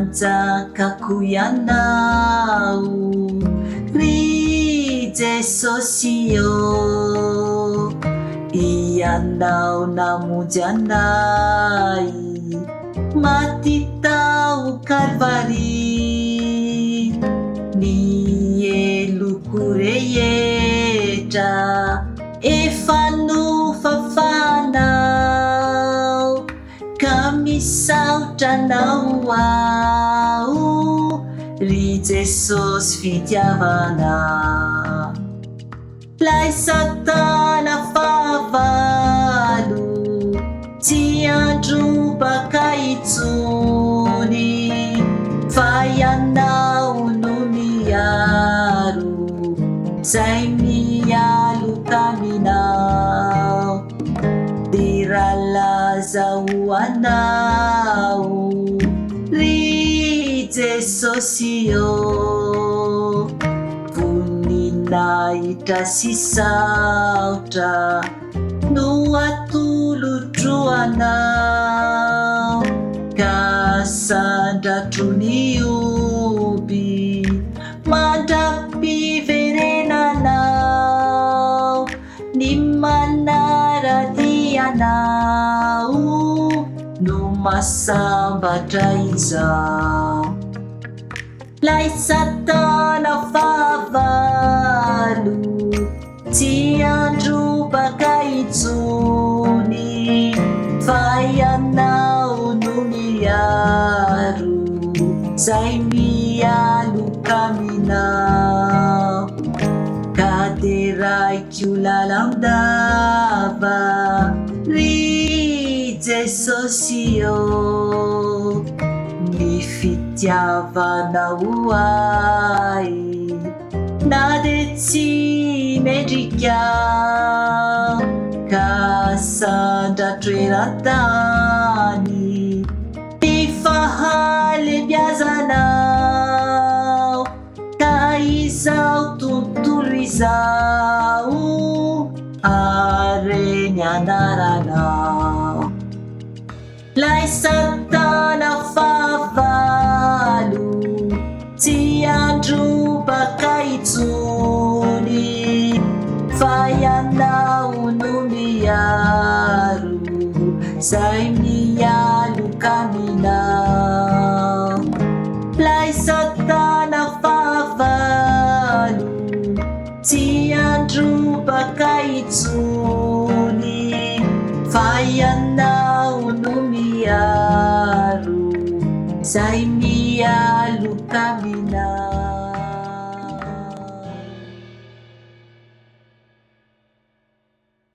manjakako ianao ry Jesosio, ianao namonjy anay maty tao Kalvary, ny eloko rehetra efa nofafanao, ka misaotra anao aho ry Jesosy fitiavana. Lay Satana fahavalo tsy androbaka intsony, fa ianao no miaro zay mialo taminao. Dia raha laza ho anao ry Jesosio, voninahitra sy saotra no atolotro anao, ka sandratro ny oby mandram-piverenanao, ny manarady anao no masambatra izao. Lay Satana fahavalo tsy androbaka intsony, fa ianao no miaro zay mialoka aminao. Ka de raiko lalandava ry Jesosio, ny fitiavanao ahy na de tsy mendrika, ka sandratro eran-tany ty fahalebiazanao, ka izao tontolo izao areny anaranao. Lay Satana fahavalo tsy androbaka intsony, fa ianao no miaro zay mialoka aminao. Lay Satana fahavalo tsy androbaka intsony, fa ianao no miaro zay mialoka aminao.